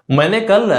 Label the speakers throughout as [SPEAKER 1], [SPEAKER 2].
[SPEAKER 1] मैंने कल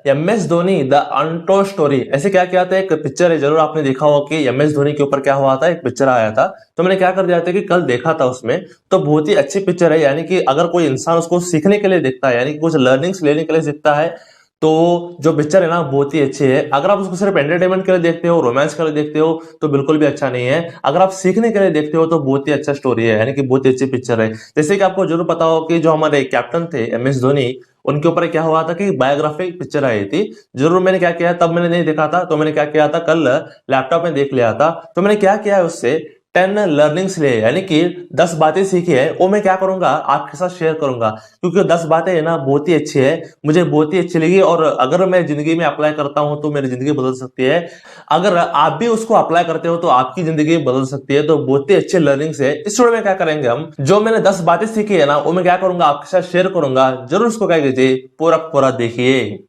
[SPEAKER 1] M S Dhoni the untold story ऐसे क्या किया था, एक पिक्चर है, जरूर आपने देखा होगा कि एम एस धोनी के ऊपर क्या हुआ था, एक पिक्चर आया था। तो मैंने क्या कर दिया था कि कल देखा था उसमें। तो बहुत ही अच्छी पिक्चर है, यानी कि अगर कोई इंसान उसको सीखने के लिए देखता है, यानी कि कुछ लर्निंग्स लेने के लिए सीखता है, तो जो पिक्चर है ना बहुत ही अच्छी है। अगर आप उसको सिर्फ एंटरटेनमेंट के लिए देखते हो, रोमांस के लिए देखते हो, तो बिल्कुल भी अच्छा नहीं है। अगर आप सीखने के लिए देखते हो तो बहुत ही अच्छा स्टोरी है, यानी कि बहुत ही अच्छी पिक्चर है। जैसे कि आपको जरूर पता हो कि जो हमारे कैप्टन थे एम एस धोनी, उनके ऊपर क्या हुआ था कि बायोग्राफी पिक्चर आई थी। जरूर मैंने क्या किया, तब मैंने नहीं देखा था, तो मैंने क्या किया था, कल लैपटॉप में देख लिया था। तो मैंने क्या किया है उससे 10 लर्निंग्स लिए, यानी कि 10 बातें सीखी है, वो मैं क्या करूंगा आपके साथ शेयर करूंगा। क्योंकि 10 बातें है ना बहुत ही अच्छी है, मुझे बहुत ही अच्छी लगी, और अगर मैं जिंदगी में अप्लाई करता हूं तो मेरी जिंदगी बदल सकती है। अगर आप भी उसको अप्लाई करते हो तो आपकी जिंदगी बदल सकती है। तो बहुत ही अच्छे लर्निंग्स है। इस वीडियो में क्या करेंगे, हम जो मैंने 10 बातें सीखी है ना, वो मैं क्या करूंगा आपके साथ शेयर करूंगा। जरूर उसको क्या कीजिए, पूरा पूरा देखिए।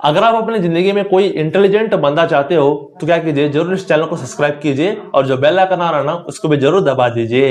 [SPEAKER 1] अगर आप अपनी जिंदगी में कोई इंटेलिजेंट बंदा चाहते हो तो क्या कीजिए, जरूर इस चैनल को सब्सक्राइब कीजिए, और जो बेल आइकन आ रहा है ना उसको भी जरूर दबा दीजिए।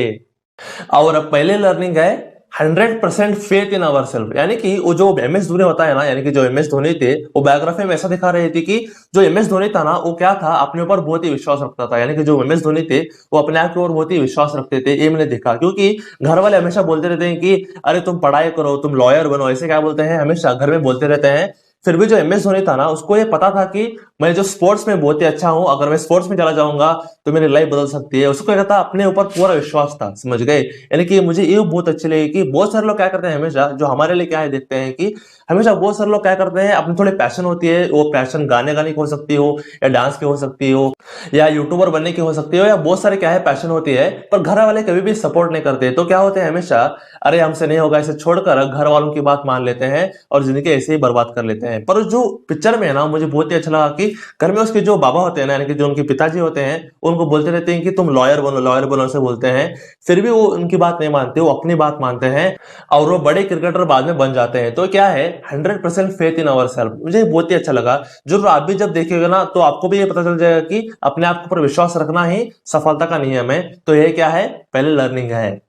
[SPEAKER 1] और अब पहले लर्निंग है 100% फेथ इन अवर सेल्फ, यानी कि वो जो एम एस धोनी होता है ना, यानी कि जो एम एस धोनी थे, वो बायोग्राफी में ऐसा दिखा रही थी कि जो एम एस धोनी था ना, वो क्या था, अपने ऊपर बहुत ही विश्वास रखता था। यानी कि जो एम एस धोनी थे, वो अपने आप के ऊपर बहुत ही विश्वास रखते थे। ये मैंने देखा, क्योंकि घर वाले हमेशा बोलते रहते हैं कि अरे तुम पढ़ाई करो, तुम लॉयर बनो, ऐसे क्या बोलते हैं, हमेशा घर में बोलते रहते हैं। फिर भी जो एम एस धोनी था ना, उसको ये पता था कि मैं जो स्पोर्ट्स में बहुत ही अच्छा हूं, अगर मैं स्पोर्ट्स में चला जाऊंगा तो मेरी लाइफ बदल सकती है। उसको क्या था, अपने ऊपर पूरा विश्वास था, समझ गए। यानी कि मुझे ये बहुत अच्छी लगी कि बहुत सारे लोग क्या करते हैं, हमेशा जो हमारे लिए क्या है देखते हैं कि हमेशा बहुत सारे लोग क्या करते हैं, अपनी थोड़ी पैशन होती है, वो पैशन गाने गाने की हो सकती हो, या डांस की हो सकती हो, या यूट्यूबर बनने की हो सकती हो, या बहुत सारे क्या है पैशन होती है, पर घर वाले कभी भी सपोर्ट नहीं करते। तो क्या होते हैं हमेशा, अरे हमसे नहीं होगा, इसे छोड़कर घर वालों की बात मान लेते हैं और जिंदगी ऐसे ही बर्बाद कर लेते हैं। पर जो पिक्चर में है ना, मुझे बहुत ही अच्छा लगा कि घर में उसके जो बाबा होते हैं ना, यानी कि जो उनके पिताजी होते हैं, उनको बोलते रहते हैं कि तुम लॉयर बनो, लॉयर बनो से बोलते हैं। फिर भी वो उनकी बात नहीं मानते, वो अपनी बात मानते हैं, और वो बड़े क्रिकेटर बाद में बन जाते हैं। तो क्या है, 100% फेथ इन अवर सेल्फ, मुझे बहुत ही अच्छा लगा। जरूर आप भी जब देखिएगा ना, तो आपको भी ये पता चल जाएगा कि अपने आप के ऊपर विश्वास रखना ही सफलता का नियम है। तो ये क्या है, पहले लर्निंग है।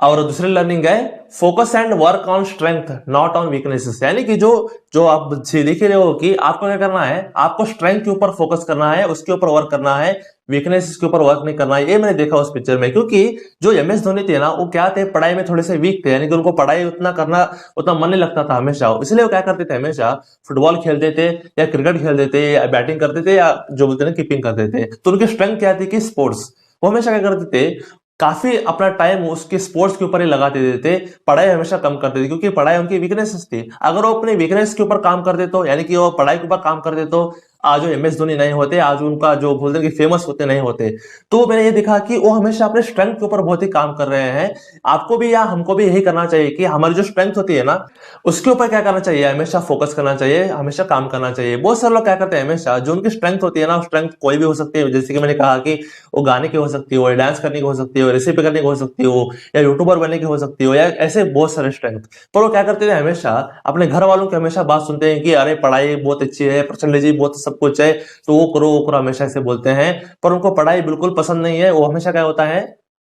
[SPEAKER 1] और दूसरी लर्निंग है focus and work on strength not on weaknesses, यानी कि जो जो आप देख रहे हो कि आपको क्या करना है, आपको स्ट्रेंथ के ऊपर फोकस करना है, उसके ऊपर वर्क करना है, वीकनेसेस के ऊपर वर्क नहीं करना है। ये मैंने देखा उस पिक्चर में, क्योंकि जो एम एस धोनी थे ना, वो क्या थे, पढ़ाई में थोड़े से वीक थे, यानी कि उनको पढ़ाई उतना करना उतना मन नहीं लगता था हमेशा। इसलिए वो क्या करते थे, हमेशा फुटबॉल खेलते थे, या क्रिकेट खेलते थे, या बैटिंग करते थे, या जो बोलते हैं कीपिंग करते थे। तो उनकी स्ट्रेंथ क्या थी कि स्पोर्ट्स। वो हमेशा क्या करते थे, काफी अपना टाइम उसके स्पोर्ट्स के ऊपर ही लगा देते थे, पढ़ाई हमेशा कम करते थे, क्योंकि पढ़ाई उनकी वीकनेस थी। अगर वो अपने वीकनेस के ऊपर काम करते तो, यानी कि वो पढ़ाई के ऊपर काम करते तो आज वो एम एस धोनी नहीं होते, आज उनका जो बोलते हैं कि फेमस होते नहीं होते। तो मैंने ये देखा कि वो हमेशा अपने स्ट्रेंथ के ऊपर बहुत ही काम कर रहे हैं। आपको भी या हमको भी यही करना चाहिए कि हमारी जो स्ट्रेंथ होती है ना, उसके ऊपर क्या करना चाहिए, हमेशा फोकस करना चाहिए, हमेशा काम करना चाहिए। बहुत सारे लोग क्या करते हैं, हमेशा जो उनकी स्ट्रेंथ होती है ना, स्ट्रेंथ कोई भी हो सकती है, जैसे कि मैंने कहा कि वो गाने की हो सकती हो, डांस करने की हो सकती हो, रेसिपी करने की हो सकती हो, या यूट्यूबर बनने की हो सकती हो, या ऐसे बहुत सारे स्ट्रेंथ। पर वो क्या करते थे, हमेशा अपने घर वालों की हमेशा बात सुनते हैं कि अरे पढ़ाई बहुत अच्छी है, प्रचंड जी बहुत सब कुछ है, तो वो करो, हमेशा ऐसे बोलते हैं। पर उनको पढ़ाई बिल्कुल पसंद नहीं है। वो हमेशा क्या होता है,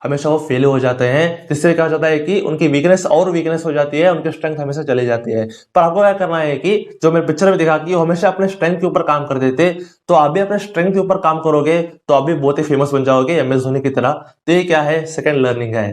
[SPEAKER 1] हमेशा वो फेल हो जाते हैं, जिससे क्या हो जाता है कि उनकी वीकनेस और वीकनेस हो जाती है, उनकी स्ट्रेंथ हमेशा चली जाती है। पर आपको क्या करना है कि जो मैंने पिक्चर में दिखा कि वो हमेशा अपने स्ट्रेंथ के ऊपर काम करते थे, तो आप भी अपने स्ट्रेंथ के ऊपर काम करोगे तो आप भी बहुत ही फेमस बन जाओगे एम एस धोनी की तरह। तो ये क्या है, सेकंड लर्निंग है।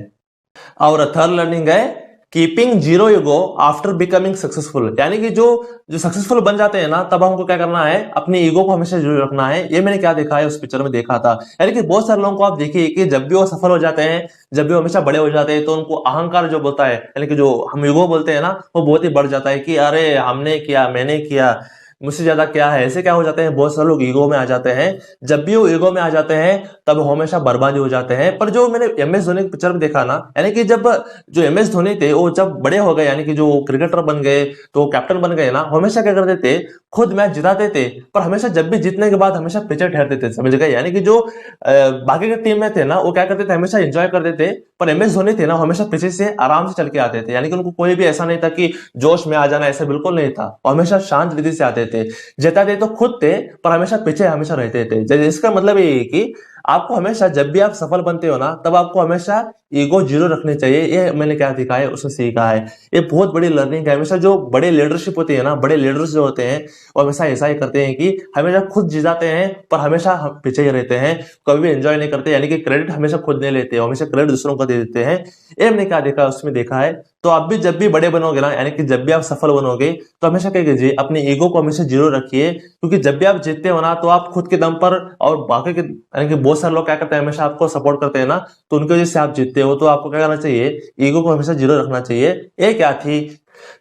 [SPEAKER 1] और थर्ड लर्निंग है keeping zero ego after becoming successful, यानी कि जो जो सक्सेसफुल बन जाते हैं ना, तब हमको क्या करना है, अपनी ईगो को हमेशा जीरो रखना है। ये मैंने क्या देखा है, उस पिक्चर में देखा था। यानी कि बहुत सारे लोगों को आप देखिए कि जब भी वो सफल हो जाते हैं, जब भी वो हमेशा बड़े हो जाते हैं, तो उनको अहंकार जो बोलता है, यानी कि जो हम ईगो बोलते हैं ना, वो बहुत ही बढ़ जाता है कि अरे हमने किया, मैंने किया, मुझसे ज्यादा क्या है। ऐसे क्या हो जाते हैं, बहुत सारे लोग ईगो में आ जाते हैं। जब भी वो ईगो में आ जाते हैं, तब वो हमेशा बर्बादी हो जाते हैं। पर जो मैंने एम एस धोनी की पिक्चर में देखा ना, यानी कि जब जो एम एस धोनी थे, वो जब बड़े हो गए, यानी कि जो क्रिकेटर बन गए, तो कैप्टन बन गए ना, हमेशा क्या करते थे, खुद मैच जिताते थे, पर हमेशा जब भी जीतने के बाद हमेशा पीछे ठहरते थे, समझ गए। यानी कि जो बाकी के टीम में थे ना, वो क्या करते थे, हमेशा एंजॉय करते थे। पर एम एस धोनी थे ना, हमेशा पीछे से आराम से चल के आते थे, यानी कि उनको कोई भी ऐसा नहीं था कि जोश में आ जाना, ऐसा बिल्कुल नहीं था। वो हमेशा शांत रीति से आते थे, जिताते तो खुद थे, पर हमेशा पीछे हमेशा रहते थे। इसका मतलब ये है कि आपको हमेशा जब भी आप सफल बनते हो ना, तब आपको हमेशा ईगो जीरो रखनी चाहिए। ये मैंने क्या सीखा है, उससे सीखा है। ये बहुत बड़ी लर्निंग है। हमेशा जो बड़े लीडरशिप होती है ना, बड़े लीडर्स जो होते हैं वो हमेशा ऐसा ही करते हैं कि हमेशा खुद जिताते हैं पर हमेशा पीछे ही रहते हैं, कभी भी एंजॉय नहीं करते, यानी कि क्रेडिट हमेशा खुद नहीं लेते, हमेशा क्रेडिट दूसरों को दे देते हैं। ये मैंने क्या देखा, उसमें देखा है। तो आप भी जब भी बड़े बनोगे ना, यानी कि जब भी आप सफल बनोगे, तो हमेशा क्या कीजिए, अपने ईगो को हमेशा जीरो रखिए, क्योंकि जब भी आप जीतते हो ना, तो आप खुद के दम पर, और बाकी के यानी कि बहुत सारे लोग क्या करते हैं, हमेशा आपको सपोर्ट करते हैं ना, तो उनकी वजह से आप जीतते हो। तो आपको क्या करना चाहिए, ईगो को हमेशा जीरो रखना चाहिए। ये क्या थी,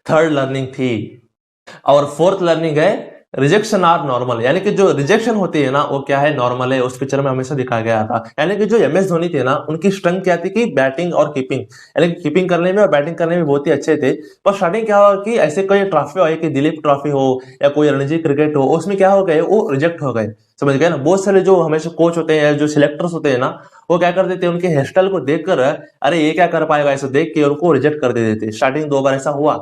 [SPEAKER 1] थर्ड लर्निंग थी। और फोर्थ लर्निंग है, रिजेक्शन आर नॉर्मल, यानी कि जो रिजेक्शन होती है ना, वो क्या है, नॉर्मल है। उस पिक्चर में हमेशा दिखाया गया था। यानी कि जो एमएस धोनी थे ना, उनकी स्ट्रेंथ क्या थी कि बैटिंग और कीपिंग, यानी कि कीपिंग करने में और बैटिंग करने में बहुत ही अच्छे थे। पर स्टार्टिंग क्या हुआ कि ऐसे कोई ट्रॉफी आई कि दिलीप ट्रॉफी हो या कोई रणजी क्रिकेट हो, उसमें क्या हो गए, वो रिजेक्ट हो गए। समझ गए ना। बहुत सारे जो हमेशा कोच होते हैं, जो सिलेक्टर्स होते हैं ना, वो क्या करते थे, उनके हेयर स्टाइल को देखकर अरे ये क्या कर पाएगा, ऐसे देख के उनको रिजेक्ट कर देते थे। स्टार्टिंग 2 बार ऐसा हुआ,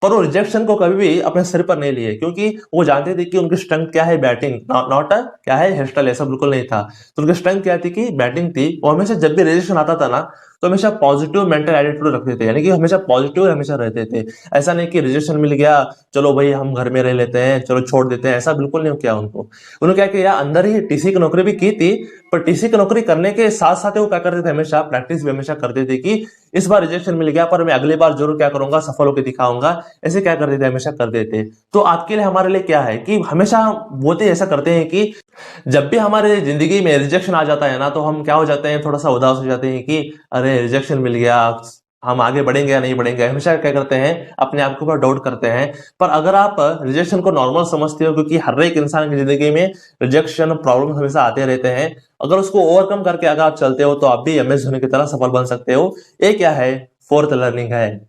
[SPEAKER 1] पर वो रिजेक्शन को कभी भी अपने सिर पर नहीं लिए, क्योंकि वो जानते थे कि उनकी स्ट्रेंथ क्या है, बैटिंग, नॉट क्या है, हेयर स्टाइल, ऐसा बिल्कुल नहीं था। तो उनकी स्ट्रेंथ क्या थी कि बैटिंग थी। वो हमेशा जब भी रिजेक्शन आता था ना, तो हमेशा पॉजिटिव मेंटल एटीट्यूड रखते थे, यानी कि हमेशा पॉजिटिव हमेशा रहते थे। ऐसा नहीं कि रिजेक्शन मिल गया, चलो भाई हम घर में रह लेते हैं, चलो छोड़ देते हैं, ऐसा बिल्कुल नहीं किया उनको। उन्होंने क्या किया, अंदर ही टीसी की नौकरी भी की थी, पर टीसी की नौकरी करने के साथ साथ वो क्या करते थे, हमेशा प्रैक्टिस भी हमेशा करते थे कि इस बार रिजेक्शन मिल गया, पर मैं अगली बार जरूर क्या करूंगा, सफल होकर दिखाऊंगा। ऐसे क्या करते थे, हमेशा कर देते। तो आपके लिए, हमारे लिए क्या है कि हमेशा बहुत ही ऐसा करते हैं कि जब भी हमारे जिंदगी में रिजेक्शन आ जाता है ना, तो हम क्या हो जाते हैं, थोड़ा सा उदास हो जाते हैं कि अरे रिजेक्शन मिल गया, हम आगे बढ़ेंगे या नहीं बढ़ेंगे। हमेशा क्या करते हैं, अपने आप के ऊपर डाउट करते हैं। पर अगर आप रिजेक्शन को नॉर्मल समझते हो, क्योंकि हर एक इंसान की जिंदगी में रिजेक्शन प्रॉब्लम हमेशा आते रहते हैं, अगर उसको ओवरकम करके अगर आप चलते हो, तो आप भी एमएस धोनी की तरह सफल बन सकते हो। ये क्या है, फोर्थ लर्निंग है।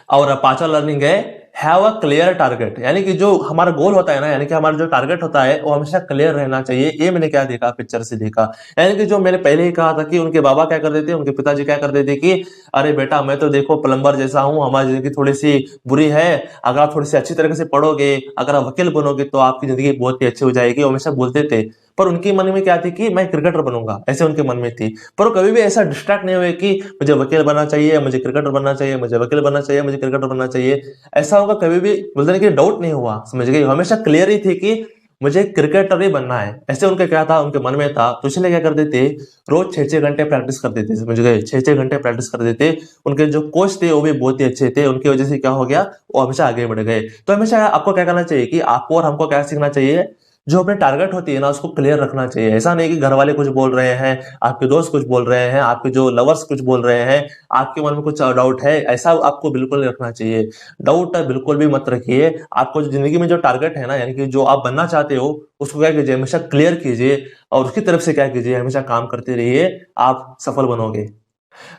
[SPEAKER 1] और पांचवा लर्निंग है, हैव अ क्लियर टारगेट, यानी कि जो हमारा गोल होता है ना, यानी कि हमारा जो टारगेट होता है, वो हमेशा क्लियर रहना चाहिए। ये मैंने क्या देखा, पिक्चर से देखा। यानी कि जो मैंने पहले ही कहा था कि उनके बाबा क्या करते थे, उनके पिताजी क्या करते थे कि अरे बेटा, मैं तो देखो प्लम्बर जैसा हूं, हमारी जिंदगी थोड़ी सी बुरी है, अगर आप थोड़ी सी अच्छी तरीके से पढ़ोगे, अगर आप वकील बनोगे, तो आपकी जिंदगी बहुत ही अच्छी हो जाएगी, वो हमेशा बोलते थे। पर उनके मन में क्या थी कि मैं क्रिकेटर बनूंगा, ऐसे उनके मन में थी। पर वो कभी भी ऐसा डिस्ट्रैक्ट नहीं हुए कि मुझे वकील बनना चाहिए, मुझे क्रिकेटर बनना चाहिए, मुझे वकील बनना चाहिए, मुझे क्रिकेटर बनना चाहिए। ऐसा होगा कभी भी बोलते नहीं कि डाउट नहीं हुआ। समझ गए, हमेशा क्लियर ही थी कि मुझे क्रिकेटर ही बनना है, ऐसे उनका क्या था, उनके मन में था। तो इसलिए क्या करते थे, रोज 6-6 घंटे प्रैक्टिस करते थे। समझ गए, 6-6 घंटे प्रैक्टिस करते थे। उनके जो कोच थे वो भी बहुत ही अच्छे थे, उनकी वजह से क्या हो गया, वो हमेशा आगे बढ़ गए। तो हमेशा आपको क्या करना चाहिए कि आपको और हमको क्या सीखना चाहिए, जो अपने टारगेट होती है ना, उसको क्लियर रखना चाहिए। ऐसा नहीं कि घर वाले कुछ बोल रहे हैं, आपके दोस्त कुछ बोल रहे हैं, आपके जो लवर्स कुछ बोल रहे हैं, आपके मन में कुछ डाउट है, ऐसा आपको बिल्कुल नहीं रखना चाहिए। डाउट बिल्कुल भी मत रखिए। आपको जो जिंदगी में जो टारगेट है ना, यानी कि जो आप बनना चाहते हो, उसको क्या कीजिए, हमेशा क्लियर कीजिए, और उसकी तरफ से क्या कीजिए, हमेशा काम करते रहिए, आप सफल बनोगे।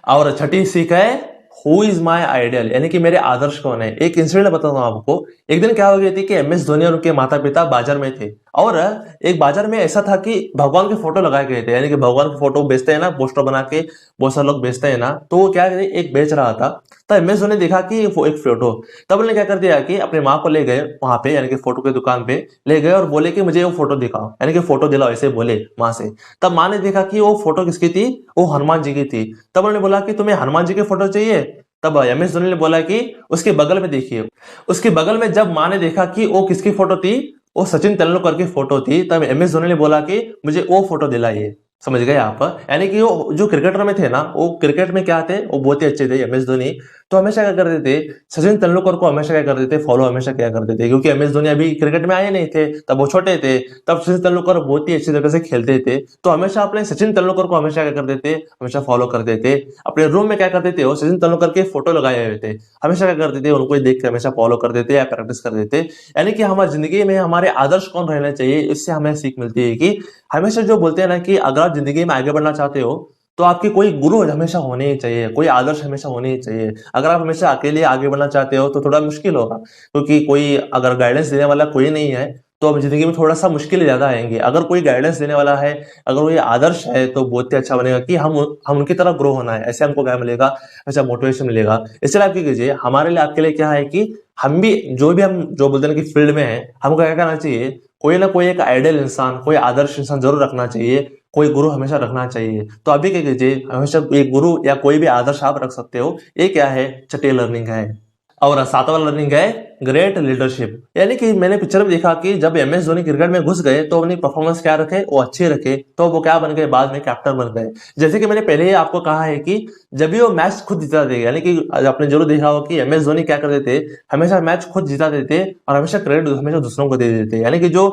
[SPEAKER 1] और छठी सीख है, हु इज माई आइडियल, यानी कि मेरे आदर्श कौन है। एक इंसिडेंट बताता हूं आपको। एक दिन क्या हो गई थी कि एमएस धोनी और उनके माता पिता बाजार में थे, और एक बाजार में ऐसा था कि भगवान के फोटो लगाए गए थे, यानी कि भगवान के फोटो बेचते हैं ना, पोस्टर बना के बहुत सारे लोग बेचते हैं ना, तो वो क्या एक बेच रहा था। तब एमएस धोनी ने देखा कि वो एक फोटो, तब उन्होंने क्या कर दिया कि अपने माँ को ले गए वहां पे, यानी कि फोटो की दुकान पे ले गए, और बोले कि मुझे वो फोटो दिखाओ, यानी कि फोटो दिलाओ, ऐसे बोले माँ से। तब माँ ने देखा कि वो फोटो किसकी थी, वो हनुमान जी की थी। तब उन्होंने बोला कि तुम्हें हनुमान जी की फोटो चाहिए। तब एमएस धोनी ने बोला कि उसके बगल में देखिए। उसके बगल में जब माँ ने देखा कि वो किसकी फोटो थी, वो सचिन तेंदुलकर की फोटो थी, तब एमएस धोनी ने बोला कि मुझे वो फोटो दिलाइए। समझ गए आप, यानी कि वो जो क्रिकेटर में थे ना, वो क्रिकेट में क्या थे, वो बहुत ही अच्छे थे एमएस धोनी। तो हमेशा क्या करते थे, सचिन तेंदुलकर को हमेशा क्या करते थे, फॉलो हमेशा क्या करते थे, क्योंकि एमएस धोनी अभी क्रिकेट में आए नहीं थे, तब वो छोटे थे। तब सचिन तेंदुलकर बहुत ही अच्छी तरह से खेलते थे, तो हमेशा अपने सचिन तेंदुलकर को हमेशा क्या करते थे, हमेशा फॉलो करते थे। अपने रूम में क्या करते थे, वो सचिन तेंदुलकर के फोटो लगाए हुए थे, हमेशा क्या करते थे, उनको देख के हमेशा फॉलो करते थे या प्रैक्टिस करते थे। यानी कि हमारी जिंदगी में हमारे आदर्श कौन रहना चाहिए, इससे हमें सीख मिलती है कि हमेशा जो बोलते हैं ना कि अगर आप जिंदगी में आगे बढ़ना चाहते हो, तो आपके कोई गुरु हमेशा होने ही चाहिए, कोई आदर्श हमेशा होने ही चाहिए। अगर आप हमेशा अकेले आगे बढ़ना चाहते हो, तो थोड़ा मुश्किल होगा, क्योंकि कोई अगर गाइडेंस देने वाला कोई नहीं है, तो अब जिंदगी में थोड़ा सा मुश्किल ज्यादा आएंगे। अगर कोई गाइडेंस देने वाला है, अगर वो ये आदर्श है, तो बहुत ही अच्छा बनेगा कि हम उनकी तरह ग्रो होना है, ऐसे हमको क्या मिलेगा, ऐसा मोटिवेशन मिलेगा। इसलिए आप क्या कीजिए, हमारे लिए आपके लिए क्या है कि हम भी जो बोलते हैं कि फील्ड में है, हमको क्या करना चाहिए, कोई ना कोई एक आइडियल इंसान, कोई आदर्श इंसान जरूर रखना चाहिए, कोई गुरु हमेशा रखना चाहिए। तो अभी क्या कीजिए, हमेशा एक गुरु या कोई भी आदर्श आप रख सकते हो। ये क्या है, छठी लर्निंग है। और सातवां लर्निंग है ग्रेट लीडरशिप। यानी कि मैंने पिक्चर में देखा कि जब एमएस धोनी क्रिकेट में घुस गए तो अपनी परफॉर्मेंस क्या रखे, वो अच्छे रखे, तो वो क्या बन गए, बाद में कैप्टन बन गए। जैसे कि मैंने पहले ही आपको कहा है कि जब भी वो मैच खुद जीता थे, यानी कि आपने जरूर देखा हो कि एमएस धोनी क्या करते थे, हमेशा मैच खुद जीता देते और हमेशा क्रेडिट हमेशा दूसरों को दे देते। यानी कि जो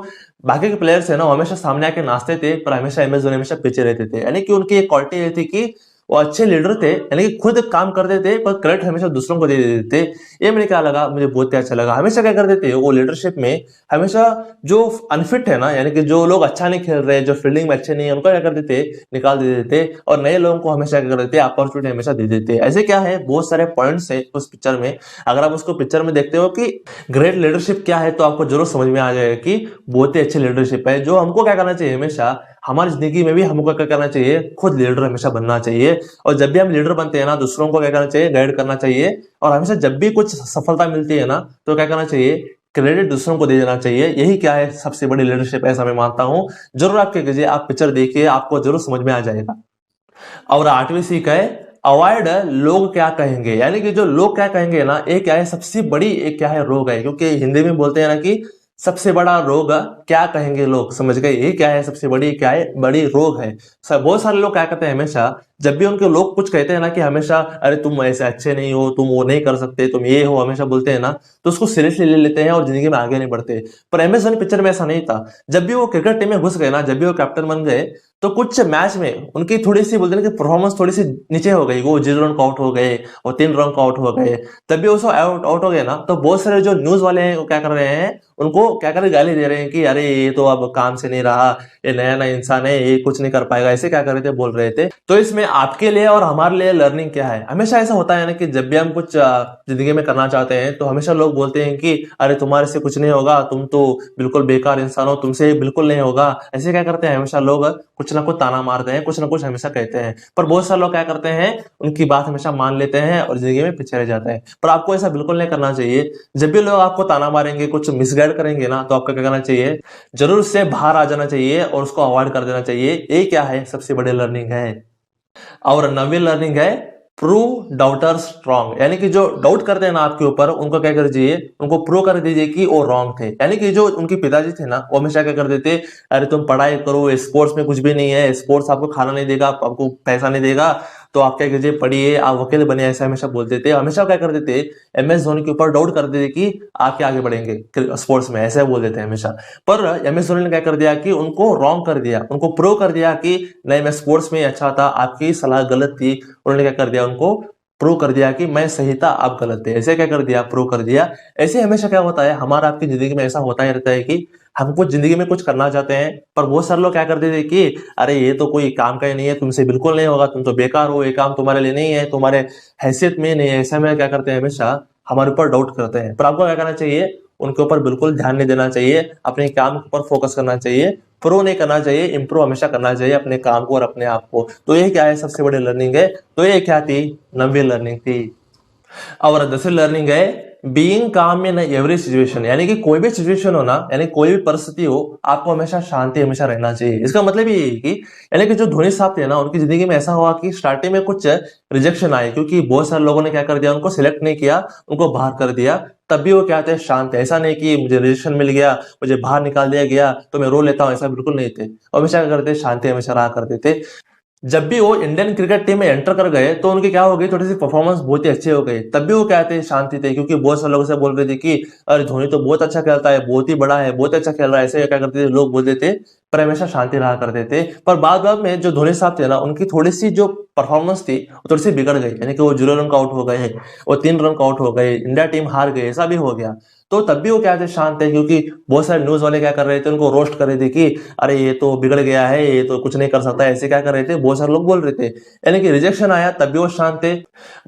[SPEAKER 1] बाकी के प्लेयर्स है ना, वो हमेशा सामने आके नाचते थे, पर हमेशा एमएस धोनी हमेशा पीछे रहते थे। यानी कि उनकी एक क्वालिटी ये थी कि वो अच्छे लीडर थे, यानी कि खुद काम करते थे पर क्रेडिट हमेशा दूसरों को दे देते थे। ये मुझे क्या लगा, मुझे बहुत ही अच्छा लगा। हमेशा क्या करते थे वो लीडरशिप में, हमेशा जो अनफिट है ना, यानी कि जो लोग अच्छा नहीं खेल रहे, जो फील्डिंग में अच्छे नहीं है, उनको क्या करते थे, निकाल दे देते और नए लोगों को हमेशा क्या करते थे, अपॉर्चुनिटी हमेशा दे देते। ऐसे क्या है, बहुत सारे पॉइंट्स है उस पिक्चर में। अगर आप उसको पिक्चर में देखते हो कि ग्रेट लीडरशिप क्या है, तो आपको जरूर समझ में आ जाएगा कि बहुत ही अच्छी लीडरशिप है। जो हमको क्या करना चाहिए, हमेशा हमारी जिंदगी में भी हमको क्या करना चाहिए, खुद लीडर हमेशा बनना चाहिए। और जब भी हम लीडर बनते हैं ना, दूसरों को क्या करना चाहिए, गाइड करना चाहिए। और हमेशा जब भी कुछ सफलता मिलती है ना, तो क्या करना चाहिए, क्रेडिट दूसरों को दे देना चाहिए। यही क्या है, सबसे बड़ी लीडरशिप, ऐसा मैं मानता हूं। जरूर आप क्या कीजिए, आप पिक्चर देखिए, आपको जरूर समझ में आ जाएगा। और आठवीं सीख है अवॉइड लोग क्या कहेंगे। यानी कि जो लोग क्या कहेंगे ना, ये क्या है, सबसे बड़ी एक क्या है, रोग है। क्योंकि हिंदी में बोलते हैं ना कि सबसे बड़ा रोग क्या कहेंगे लोग, समझ गए, ये क्या है, सबसे बड़ी क्या है, बड़ी रोग है। बहुत सारे लोग क्या करते हैं, हमेशा जब भी उनके लोग कुछ कहते हैं ना कि हमेशा अरे तुम ऐसे अच्छे नहीं हो, तुम वो नहीं कर सकते, तुम ये हो, हमेशा बोलते हैं ना, तो उसको सीरियसली ले लेते हैं और जिंदगी में आगे नहीं बढ़ते। पर एमएस धोनी पिक्चर में ऐसा नहीं था। जब भी वो क्रिकेट टीम में घुस गए ना, जब भी वो कैप्टन बन गए, तो कुछ मैच में उनकी थोड़ी सी बोलते हैं कि परफॉर्मेंस थोड़ी सी नीचे हो गई, वो 0 रन आउट हो गए और 3 रन आउट हो गए। तब भी वो आउट आउट हो गए ना, तो बहुत सारे जो न्यूज वाले हैं वो क्या कर रहे हैं, उनको क्या कर गाली दे रहे हैं कि अरे ये तो अब काम से नहीं रहा, ये नया नया इंसान है, ये कुछ नहीं कर पाएगा, ऐसे क्या कर रहे थे, बोल रहे थे। तो इसमें आपके लिए और हमारे लिए लर्निंग क्या है, हमेशा ऐसा होता है ना कि जब भी हम कुछ जिंदगी में करना चाहते हैं, तो हमेशा लोग बोलते हैं कि अरे तुम्हारे से कुछ नहीं होगा, तुम तो बिल्कुल बेकार इंसान हो, तुमसे बिल्कुल नहीं होगा। ऐसे क्या करते हैं, हमेशा लोग कुछ ना कुछ ताना मारते हैं, कुछ ना कुछ हमेशा कहते हैं। पर बहुत सारे लोग क्या करते हैं, उनकी बात हमेशा मान लेते हैं और जिंदगी में पीछे रह जाते हैं। पर आपको ऐसा बिल्कुल नहीं करना चाहिए। जब भी लोग आपको ताना मारेंगे, कुछ मिसगाइड करेंगे ना, तो आपको क्या करना चाहिए, जरूर उससे बाहर आ जाना चाहिए और उसको अवॉइड कर देना चाहिए। ये क्या है, सबसे बड़ी लर्निंग है। और नवीन लर्निंग है प्रूव डाउटर्स स्ट्रॉन्ग। यानी कि जो डाउट करते हैं ना आपके ऊपर, उनको क्या कर दीजिए, उनको प्रूव कर दीजिए कि वो रॉन्ग थे। यानी कि जो उनके पिताजी थे ना, वो हमेशा क्या कर देते, अरे तुम पढ़ाई करो, स्पोर्ट्स में कुछ भी नहीं है, स्पोर्ट्स आपको खाना नहीं देगा, आपको पैसा नहीं देगा, तो आप क्या कीजिए, पढ़िए, आप वकील बने, ऐसा हमेशा बोलते थे। हमेशा क्या कर देते, एमएस धोनी के ऊपर डाउट कर देते कि आप क्या आगे बढ़ेंगे स्पोर्ट्स में, ऐसा बोल देते हैं हमेशा। पर एमएस धोनी ने क्या कर दिया कि उनको रॉन्ग कर दिया, उनको प्रूव कर दिया कि नहीं, मैं स्पोर्ट्स में अच्छा था, आपकी सलाह गलत थी। उन्होंने क्या कर दिया, उनको प्रूव कर दिया कि मैं सही था, आप गलत थे। ऐसे क्या कर दिया, प्रूव कर दिया। ऐसे हमेशा क्या होता है, हमारा आपकी जिंदगी में ऐसा होता ही रहता है कि हम कुछ जिंदगी में कुछ करना चाहते हैं, पर बहुत सारे लोग क्या करते थे कि अरे ये तो कोई काम का ही नहीं है, तुमसे बिल्कुल नहीं होगा, तुम तो बेकार हो, ये काम तुम्हारे लिए नहीं है, तुम्हारे हैसियत में नहीं है। ऐसा में क्या करते हैं, हमेशा हमारे ऊपर डाउट करते हैं। पर आपको क्या करना चाहिए, उनके ऊपर बिल्कुल ध्यान नहीं देना चाहिए, अपने काम के ऊपर फोकस करना चाहिए, प्रो नहीं करना चाहिए, इंप्रूव हमेशा करना चाहिए अपने काम को और अपने आप को। तो ये क्या है, सबसे बड़ी लर्निंग है। तो ये क्या थी, नवी लर्निंग थी। और दूसरी लर्निंग है बीइंग काम इन एवरी सिचुएशन। यानी कि कोई भी सिचुएशन हो ना, यानी कोई भी परिस्थिति हो, आपको हमेशा शांति हमेशा रहना चाहिए। इसका मतलब ये है कि यानी कि जो धोनी साहब थे ना, उनकी जिंदगी में ऐसा हुआ कि स्टार्टिंग में कुछ रिजेक्शन आए, क्योंकि बहुत सारे लोगों ने क्या कर दिया, उनको सिलेक्ट नहीं किया, उनको बाहर कर दिया। तब भी वो क्या थे, शांत है। ऐसा नहीं कि मुझे रिजेक्शन मिल गया, मुझे बाहर निकाल दिया गया तो मैं रो लेता हूँ, ऐसा बिल्कुल नहीं थे। हमेशा क्या करते, शांति हमेशा रहा करते थे। जब भी वो इंडियन क्रिकेट टीम में एंटर कर गए, तो उनकी क्या हो गई, थोड़ी सी परफॉर्मेंस बहुत ही अच्छी हो गई। तब भी वो क्या थे, शांति थे, क्योंकि बहुत सारे लोग से बोल रहे थे कि अरे धोनी तो बहुत अच्छा खेलता है, बहुत ही बड़ा है, बहुत अच्छा खेल रहा है, ऐसे क्या करते थे, लोग बोलते थे। पर हमेशा शांति रहा करते थे। पर बाद बाद में जो धोनी साहब थे ना, उनकी थोड़ी सी जो परफॉर्मेंस थी वो थोड़ी सी बिगड़ गई। यानी कि वो 0 रन आउट हो गए, वो 3 रन आउट हो गए, इंडिया टीम हार गई, ऐसा भी हो गया। तो तब भी वो क्या थे, शांत थे, क्योंकि बहुत सारे न्यूज वाले क्या कर रहे थे, उनको रोस्ट कर रहे थे कि अरे ये तो बिगड़ गया है, ये तो कुछ नहीं कर सकता, ऐसे क्या कर रहे थे, बहुत सारे लोग बोल रहे थे। यानी कि रिजेक्शन आया तब भी वो शांत थे,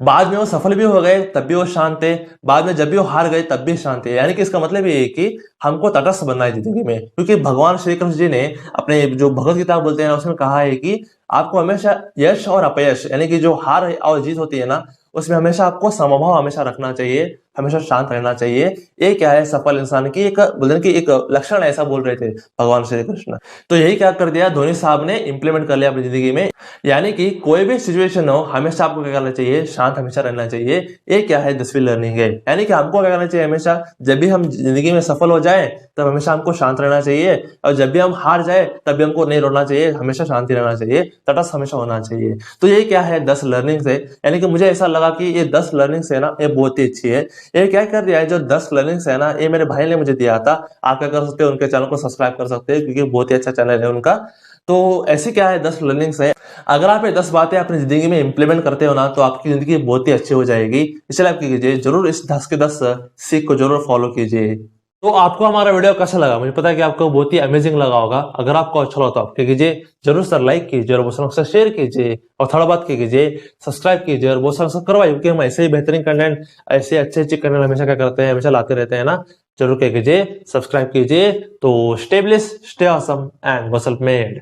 [SPEAKER 1] बाद में वो सफल भी हो गए तब भी वो शांत थे, बाद में जब भी वो हार गए तब भी शांत थे। यानी कि इसका मतलब ये है कि हमको तटस्थ बनना है जिंदगी में, क्योंकि भगवान श्री कृष्ण जी ने अपने जो भगवत गीता बोलते हैं उसमें कहा है कि आपको हमेशा यश और अपयश, यानी कि जो हार और जीत होती है ना, उसमें हमेशा आपको समभाव हमेशा रखना चाहिए। हमेशा शांत रहना चाहिए। ये क्या है सफल इंसान की एक बोलते हैं कि एक लक्षण, ऐसा बोल रहे थे भगवान श्री कृष्ण। तो यही क्या कर दिया धोनी साहब ने, इंप्लीमेंट कर लिया अपनी जिंदगी में। यानी कि कोई भी सिचुएशन हो, हमेशा आपको क्या करना चाहिए, शांत हमेशा रहना चाहिए। ये क्या है 10वीं लर्निंग है। यानी कि हमको क्या करना चाहिए, हमेशा जब भी हम जिंदगी में सफल हो जाए तब हमेशा हमको शांत रहना चाहिए, और जब भी हम हार जाए तब भी हमको नहीं रोना चाहिए, हमेशा शांति रहना चाहिए, तटस्थ हमेशा होना चाहिए। तो ये क्या है 10 लर्निंग्स है। यानी कि मुझे ऐसा लगा कि ये 10 लर्निंग्स है ना, ये बहुत ही अच्छी है। ये क्या कर दिया है, जो 10 लर्निंग्स है ना, ये मेरे भाई ने मुझे दिया था। आप क्या कर सकते हो, उनके चैनल को सब्सक्राइब कर सकते हैं, क्योंकि बहुत ही अच्छा चैनल है उनका। तो ऐसी क्या है 10 लर्निंग्स है। अगर आप ये 10 बातें अपनी जिंदगी में इंप्लीमेंट करते हो ना, तो आपकी जिंदगी बहुत ही अच्छी हो जाएगी। इसलिए आप कीजिए जरूर, इस 10 के 10 सीख को जरूर फॉलो कीजिए। तो आपको हमारा वीडियो कैसा लगा, मुझे पता है कि आपको बहुत ही अमेजिंग लगा होगा। अगर आपको अच्छा लगा तो आप क्या कीजिए, जरूर सर लाइक कीजिए, और बहुत सारा शेयर कीजिए, और थोड़ा बात कीजिए, सब्सक्राइब कीजिए, और बहुत सारा सब करवाइए, क्योंकि हम ऐसे ही बेहतरीन कंटेंट, ऐसे अच्छे अच्छे कंटेंट हमेशा क्या करते हैं, हमेशा लाते रहते हैं ना। जरूर क्या कीजिए, सब्सक्राइब कीजिए। तो stay blessed, stay awesome and go self made.